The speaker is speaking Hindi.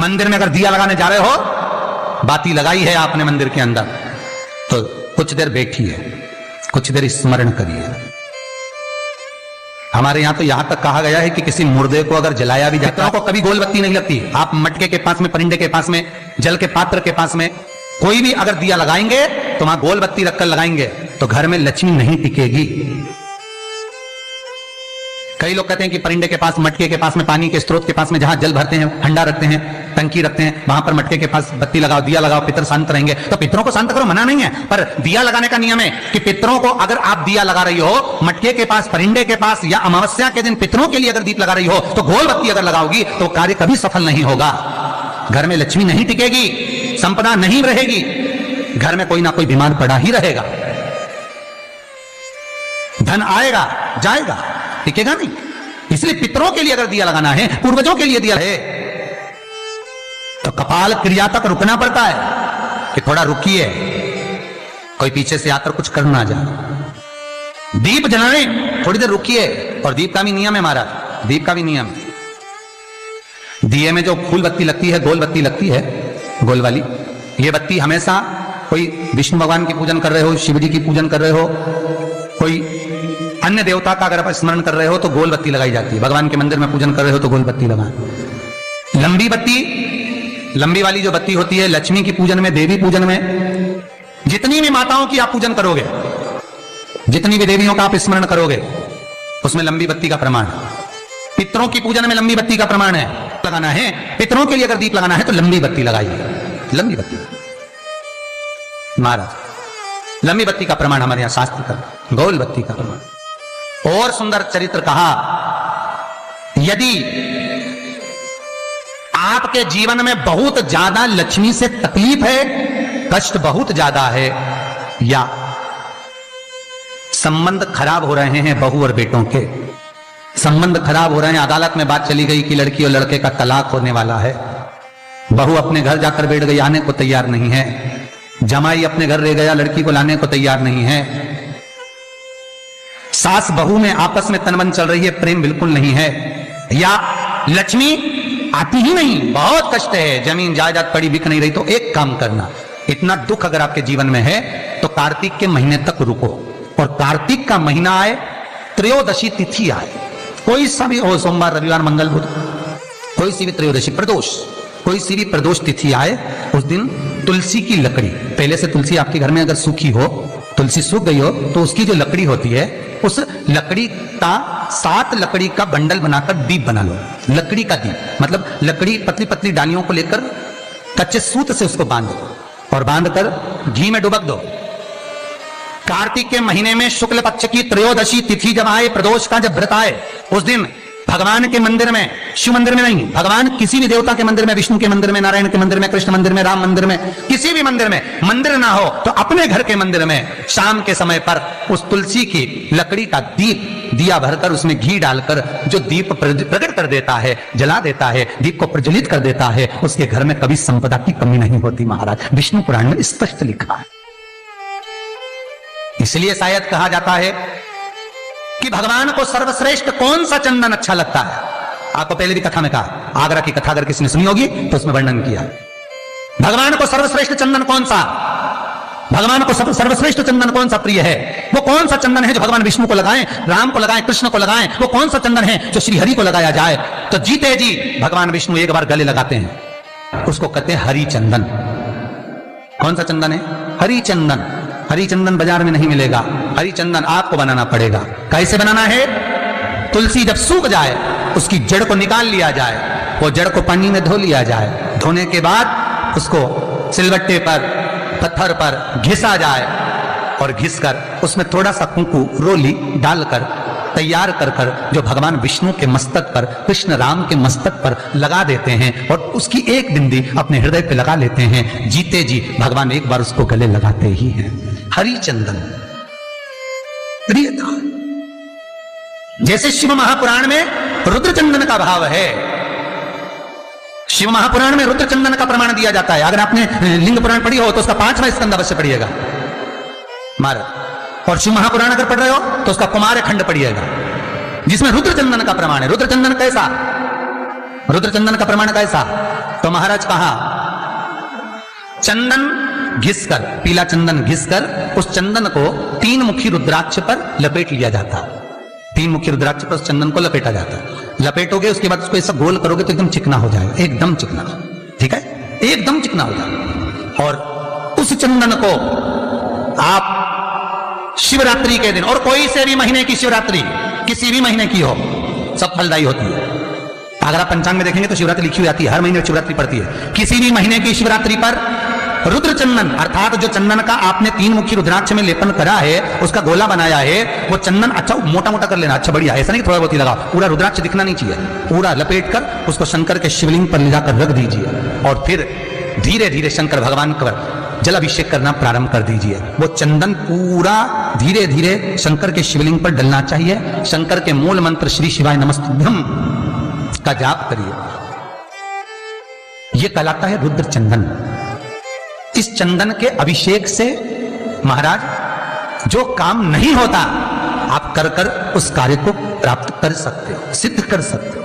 मंदिर में अगर दिया लगाने जा रहे हो, बाती लगाई है आपने मंदिर के अंदर, तो कुछ देर बैठिए, कुछ देर स्मरण करिए। हमारे यहां तो यहां तक कहा गया है कि किसी मुर्दे को अगर जलाया भी जाता है, को कभी गोल बत्ती नहीं लगती। आप मटके के पास में, परिंदे के पास में, जल के पात्र के पास में कोई भी अगर दिया लगाएंगे तो वहां गोल बत्ती रखकर लगाएंगे तो घर में लक्ष्मी नहीं टिकेगी। कई लोग कहते हैं कि परिंदे के पास, मटके के पास में, पानी के स्रोत के पास में जहां जल भरते हैं, हंडा रखते हैं, टंकी रखते हैं, वहां पर मटके के पास बत्ती लगाओ, दिया लगाओ, पितर शांत रहेंगे। तो पितरों को शांत करो, मना नहीं है, पर दिया लगाने का नियम है कि पितरों को अगर आप दिया लगा रही हो मटके के पास, परिंदे के पास, या अमावस्या के दिन पितरों के लिए अगर दीप लगा रही हो तो गोल बत्ती अगर लगाओगी तो कार्य कभी सफल नहीं होगा। घर में लक्ष्मी नहीं टिकेगी, संपदा नहीं रहेगी, घर में कोई ना कोई बीमार पड़ा ही रहेगा, धन आएगा जाएगा, टिकेगा नहीं। इसलिए पितरों के लिए अगर दिया लगाना है, पूर्वजों के लिए दिया है, तो कपाल क्रिया तक रुकना पड़ता है कि थोड़ा रुकिए, कोई पीछे से आकर कुछ कर ना जाए। दीप जलाने थोड़ी देर रुकिए। और दीप का भी नियम है महाराज, दीप का भी नियम है। दिए में जो फूल बत्ती लगती है, गोल बत्ती लगती है, गोल वाली, ये बत्ती हमेशा कोई विष्णु भगवान की पूजन कर रहे हो, शिव जी की पूजन कर रहे हो, कोई अन्य देवता का अगर आप स्मरण कर रहे हो तो गोल बत्ती लगाई जाती है। भगवान के मंदिर में पूजन कर रहे हो तो गोल बत्ती लगाएं। लंबी बत्ती, लंबी वाली जो बत्ती होती है लक्ष्मी की पूजन में, देवी पूजन में, जितनी भी माताओं की आप पूजन करोगे, जितनी भी देवियों का आप स्मरण करोगे, उसमें लंबी बत्ती का प्रमाण है। पितरों की पूजन में लंबी बत्ती का प्रमाण है। लगाना है पितरों के लिए अगर दीप लगाना है तो लंबी बत्ती लगाइए, लंबी बत्ती। महाराज लंबी बत्ती का प्रमाण हमारे यहां शास्त्र का, गोल बत्ती का प्रमाण। और सुंदर चरित्र कहा, यदि आपके जीवन में बहुत ज्यादा लक्ष्मी से तकलीफ है, कष्ट बहुत ज्यादा है, या संबंध खराब हो रहे हैं, बहू और बेटों के संबंध खराब हो रहे हैं, अदालत में बात चली गई कि लड़की और लड़के का तलाक होने वाला है, बहू अपने घर जाकर बैठ गई, आने को तैयार नहीं है, जमाई अपने घर रह गया, लड़की को लाने को तैयार नहीं है, सास बहू में आपस में तनमन चल रही है, प्रेम बिल्कुल नहीं है, या लक्ष्मी आती ही नहीं, बहुत कष्ट है, जमीन जायदाद पड़ी बिक नहीं रही, तो एक काम करना, इतना दुख अगर आपके जीवन में है तो कार्तिक के महीने तक रुको, और कार्तिक का महीना आए, त्रयोदशी तिथि आए, कोई सा भी हो, सोमवार, रविवार, मंगल, बुध, कोई सी भी त्रयोदशी, प्रदोष, कोई सी भी प्रदोष तिथि आए, उस दिन तुलसी की लकड़ी, पहले से तुलसी आपके घर में अगर सूखी हो, तुलसी सूख गई हो, तो उसकी जो लकड़ी होती है, उस लकड़ी का 7 लकड़ी का बंडल बनाकर दीप बना लो। लकड़ी का दीप मतलब लकड़ी, पतली पतली डालियों को लेकर कच्चे सूत से उसको बांध दो, और बांधकर घी में डुबक दो। कार्तिक के महीने में शुक्ल पक्ष की त्रयोदशी तिथि जब आए, प्रदोष का जब व्रत आए, उस दिन भगवान के मंदिर में, शिव मंदिर में नहीं, भगवान किसी भी देवता के मंदिर में, विष्णु के मंदिर में, नारायण के मंदिर में, कृष्ण मंदिर में, राम मंदिर में, किसी भी मंदिर में, मंदिर ना हो तो अपने घर के मंदिर में शाम के समय पर उस तुलसी की लकड़ी का दीप, दिया भरकर उसमें घी डालकर जो दीप प्रकट कर देता है, जला देता है, दीप को प्रज्वलित कर देता है, उसके घर में कभी संपदा की कमी नहीं होती महाराज। विष्णु पुराण में स्पष्ट लिखा है। इसलिए शायद कहा जाता है कि भगवान को सर्वश्रेष्ठ कौन सा चंदन अच्छा लगता है। आपको पहले भी कथा में कहा, आगरा की कथा अगर किसी ने सुनी होगी तो उसमें वर्णन किया, भगवान को सर्वश्रेष्ठ चंदन कौन सा, भगवान को सर्वश्रेष्ठ चंदन कौन सा प्रिय है, वो कौन सा चंदन है जो भगवान विष्णु को लगाएं, राम को लगाएं, कृष्ण को लगाएं, वो कौन सा चंदन है जो श्री हरि को लगाया जाए। तो जीते जी भगवान विष्णु एक बार गले लगाते हैं, उसको कहते हैं हरि चंदन। कौन सा चंदन है? हरि चंदन। हरि चंदन बाजार में नहीं मिलेगा, हरि चंदन आपको बनाना पड़ेगा। कैसे बनाना है? तुलसी जब सूख जाए उसकी जड़ को निकाल लिया जाए, वो जड़ को पानी में धो लिया जाए, धोने के बाद उसको सिलबट्टे पर, पत्थर पर घिसा जाए, और घिसकर उसमें थोड़ा सा कुंकू, रोली डालकर तैयार कर कर जो भगवान विष्णु के मस्तक पर, कृष्ण राम के मस्तक पर लगा देते हैं, और उसकी एक बिंदी अपने हृदय पे लगा लेते हैं। जीते जी भगवान एक बार उसको गले लगाते ही हैं। हरि चंदन प्रियता। जैसे शिव महापुराण में रुद्र चंदन का भाव है, शिव महापुराण में रुद्र चंदन का प्रमाण दिया जाता है। अगर आपने लिंग पुराण पढ़ी हो तो उसका 5वां स्कंद अवश्य पढ़िएगा महाराज, और शिव महापुराण अगर पढ़ रहे हो तो उसका कुमार खंड पढ़िएगा, जिसमें रुद्र चंदन का प्रमाण है। रुद्र चंदन कैसा? रुद्र चंदन का प्रमाण कैसा? तो महाराज कहा चंदन घिसकर, पीला चंदन घिसकर उस चंदन को 3 मुखी रुद्राक्ष पर लपेट लिया जाता। 3 मुखी रुद्राक्ष पर उस चंदन को लपेटा जाता। लपेटोगे उसके बाद उसको ऐसा गोल करोगे तो एकदम चिकना हो जाएगा, एकदम चिकना, ठीक है, एकदम चिकना हो जाएगा। और उस चंदन को आप शिवरात्रि के दिन, और कोई से भी महीने की शिवरात्रि, किसी भी महीने की हो, सब फलदायी होती है। अगर आप पंचांग में देखेंगे तो शिवरात्रि लिखी हुई आती है, हर महीने शिवरात्रि पड़ती है। किसी भी महीने की शिवरात्रि पर रुद्र चंदन, अर्थात जो चंदन का आपने 3 मुखी रुद्राक्ष में लेपन करा है, उसका गोला बनाया है, वो चंदन अच्छा मोटा मोटा कर लेना, अच्छा बढ़िया, ऐसा नहीं थोड़ा बहुत ही लगा, पूरा रुद्राक्ष दिखना नहीं चाहिए, पूरा लपेट कर उसको शंकर के शिवलिंग पर ले जाकर रख दीजिए और फिर धीरे धीरे शंकर भगवान का जल अभिषेक करना प्रारंभ कर दीजिए। वो चंदन पूरा धीरे धीरे शंकर के शिवलिंग पर डलना चाहिए। शंकर के मूल मंत्र श्री शिवाय नमस्तुभ्यं का जाप करिए। यह कहलाता है रुद्र चंदन। इस चंदन के अभिषेक से महाराज जो काम नहीं होता, आप कर कर उस कार्य को प्राप्त कर सकते हो, सिद्ध कर सकते हो।